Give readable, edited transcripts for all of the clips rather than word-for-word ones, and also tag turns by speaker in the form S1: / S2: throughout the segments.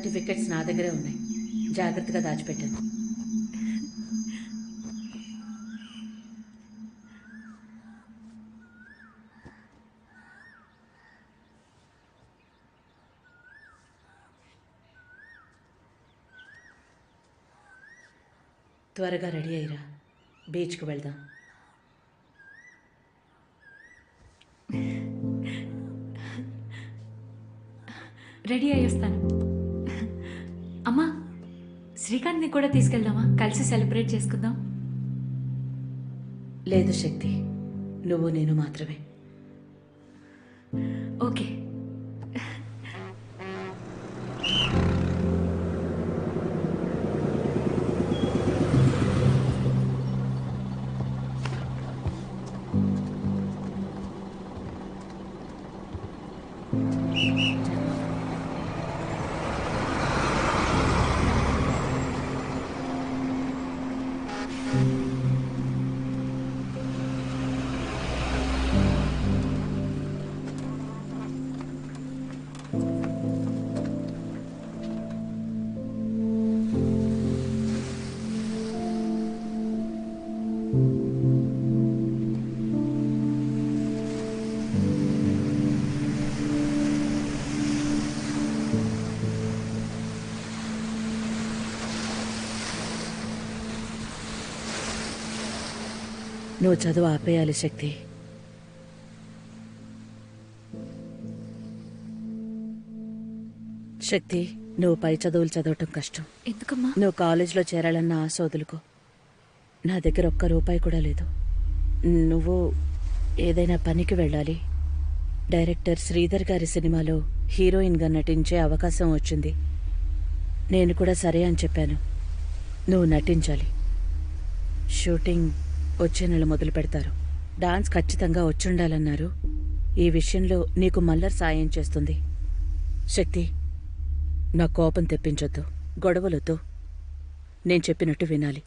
S1: Certificates నా దగ్గరే ఉన్నాయి, జాగ్రత్తగా దాచిపెట్టాను. త్వరగా రెడీ అయ్యిరా, బీచ్కి వెళ్దాం.
S2: రెడీ అయ్యొస్తాను. అమ్మా, శ్రీకాంత్ని కూడా తీసుకెళ్దామా? కలిసి సెలబ్రేట్ చేసుకుందాం.
S1: లేదు శక్తి, నువ్వు నేను మాత్రమే.
S2: ఓకే.
S1: నువ్వు చదువు ఆపేయాలి శక్తి. శక్తి, నువ్వు పై చదువులు చదవటం కష్టం.
S2: ఎందుకమ్మా?
S1: నువ్వు కాలేజీలో చేరాలన్న ఆశ వదులుకో. నా దగ్గర ఒక్క రూపాయి కూడా లేదు. నువ్వు ఏదైనా పనికి వెళ్ళాలి. డైరెక్టర్ శ్రీధర్ గారి సినిమాలో హీరోయిన్గా నటించే అవకాశం వచ్చింది. నేను కూడా సరే అని చెప్పాను. నువ్వు నటించాలి. షూటింగ్ వచ్చే నెల మొదలు పెడతారు. డాన్స్ ఖచ్చితంగా వచ్చుండాలన్నారు. ఈ విషయంలో నీకు మల్లర్ సాయం చేస్తుంది. శక్తి, నా కోపం తెప్పించొద్దు, గొడవలొద్దు. నేను చెప్పినట్టు వినాలి.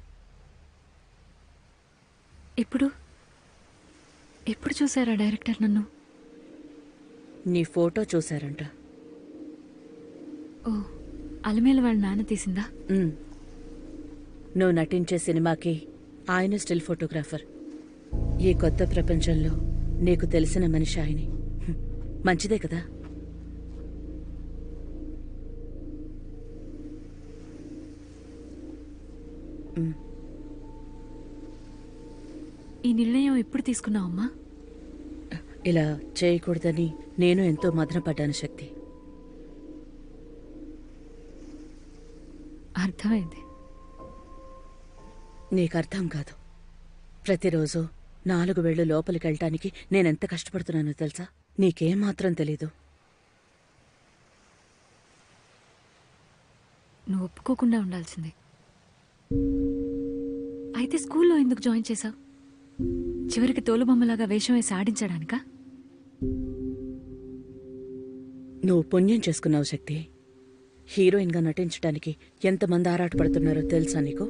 S2: ఎప్పుడు చూసారా డైరెక్టర్ నన్ను?
S1: నీ ఫోటో చూశారంట.
S2: ఓ, అలమేల వాళ్ళ నాన్న తీసిందా?
S1: నువ్వు నటించే సినిమాకి ఆయన స్టిల్ ఫోటోగ్రాఫర్. ఈ కొత్త ప్రపంచంలో నీకు తెలిసిన మనిషి ఆయనే. మంచిదే కదా?
S2: ఈ నిర్ణయం ఎప్పుడు తీసుకున్నావమ్మా?
S1: ఇలా చేయకూడదని నేను ఎంతో మదనపడ్డాను శక్తి.
S2: అర్థమైంది.
S1: నీకు అర్థం కాదు. ప్రతిరోజు 4 వేళ్లు లోపలికి వెళ్ళటానికి నేనెంత కష్టపడుతున్నానో తెలుసా? నీకేం మాత్రం తెలీదు.
S2: నువ్వు ఒప్పుకోకుండా ఉండాల్సిందే. అయితే స్కూల్లో ఎందుకు జాయిన్ చేశావు? చివరికి తోలుబొమ్మలాగా వేషం వేసి ఆడించడానికా?
S1: నువ్వు పుణ్యం చేసుకున్నావు శక్తి. హీరోయిన్గా నటించడానికి ఎంతమంది ఆరాటపడుతున్నారో తెలుసా నీకు?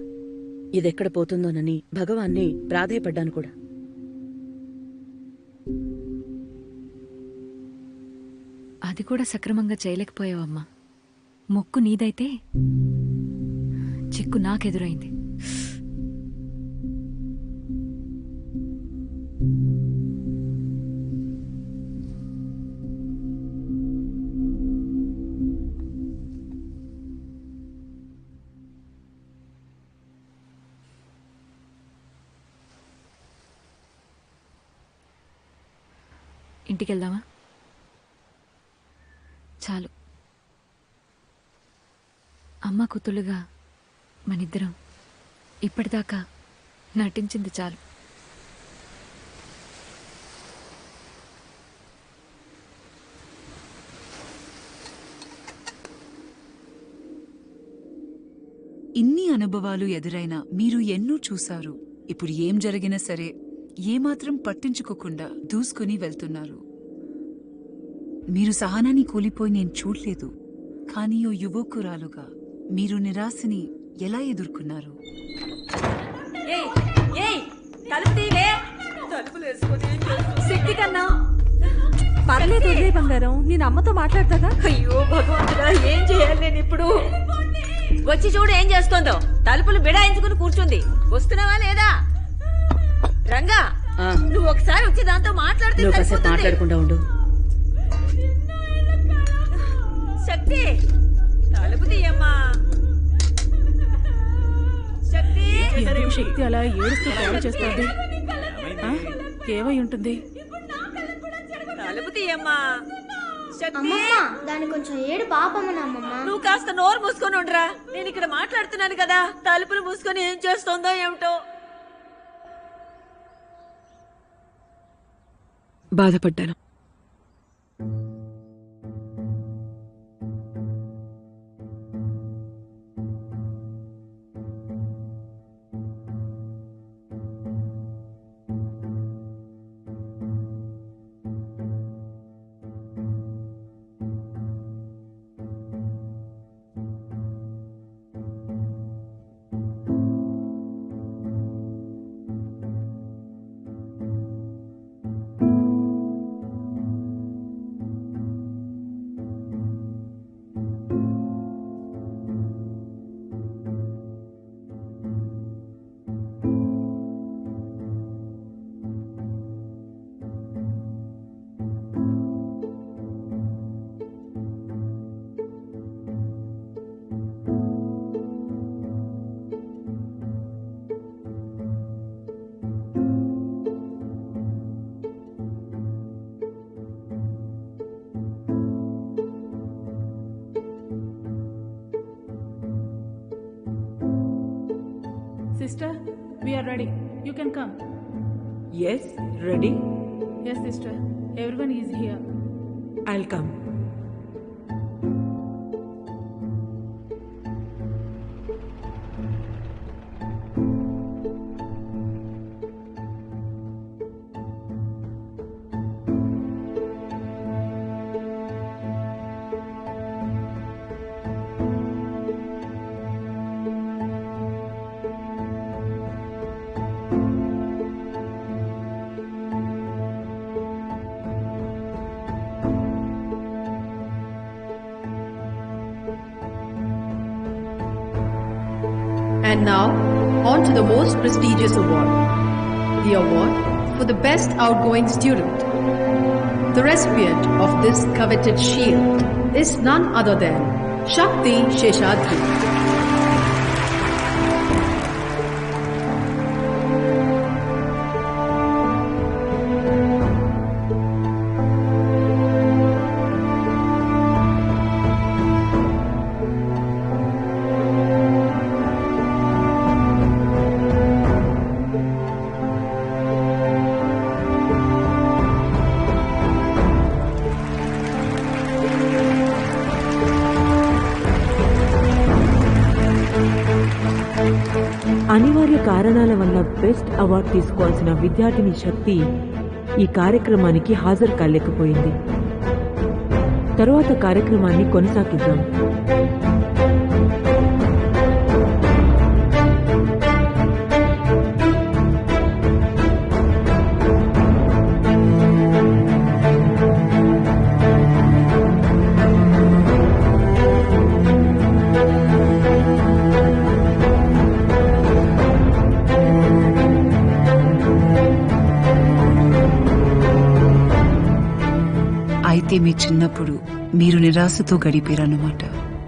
S1: ఇదెక్కడ పోతుందోనని భగవాన్ని ప్రాధేయపడ్డాను కూడా.
S2: అది కూడా సక్రమంగా చేయలేకపోయావమ్మా. మొక్కు నీదైతే చిక్కు నాకెదురైంది. ఇంటికెళ్దామా? చాలు. అమ్మ కూతుళ్ళుగా మనిద్దరం ఇప్పటిదాకా నటించింది చాలు.
S3: ఇన్ని అనుభవాలు ఎదురైనా మీరు ఎన్నో చూశారు. ఇప్పుడు ఏం జరిగినా సరే ఏమాత్రం పట్టించుకోకుండా దూసుకుని వెళ్తున్నారు. మీరు సహనాన్ని కూలిపోయి నేను చూడలేదు. కానీ ఓ యువకురాలుగా మీరు నిరాశని ఎలా ఎదుర్కొన్నారు?
S4: పర్వాలేదు పర్లేదు వదిలే బంగారం, నేను అమ్మతో మాట్లాడతాగా.
S5: అయ్యో భగవంతుడా, ఏం చేయాలి నేను ఇప్పుడు? వచ్చి చూడు ఏం చేస్తోందో. తలుపులు బిడాయించుకుని కూర్చుంది. వస్తున్నావా లేదా? రంగా,
S1: ఆ,
S5: నువ్వు ఒకసారి వచ్చి దాంతో మాట్లాడితే
S1: నువ్వు కాసేపు
S5: సరిపోతుంది.
S1: మాట్లాడకుండా ఉండు.
S5: శక్తి, తలుపు తీయమ్మా. శక్తి,
S4: ఎందుకు శక్తి అలా ఏడుస్తూ కాల్ చేస్తుంది? ఏమై ఉంటుంది?
S5: తలుపు తీయమ్మా. శక్తి,
S6: అమ్మమ్మ దాని కొంచెం ఏడు పాపమ్మన అమ్మమ్మ.
S5: నువ్వు కాస్త నోరు మూసుకొని ఉండరా. నేను ఇక్కడ మాట్లాడుతున్నాను కదా. తలుపులు మూసుకొని ఏం చేస్తోందో ఏమిటో.
S4: బాధపడ్డాను.
S7: Sister, we are ready. You can come.
S8: Yes, ready?
S7: Yes, sister. Everyone is here.
S8: I'll come.
S9: And now, on to the most prestigious award. The award for the best outgoing student. The recipient of this coveted shield is none other than Shakti Sheshadri.
S8: అనివార్య కారణాల వల్ల best award తీసుకోవాల్సిన విద్యార్థిని శక్తి ఈ కార్యక్రమానికి హాజరు కాలేకపోయింది. తరువాత కార్యక్రమాన్ని కొనసాగిద్దాం.
S3: అయితే మీ చిన్నప్పుడు మీరు నిరాశతో గడిపారన్నమాట.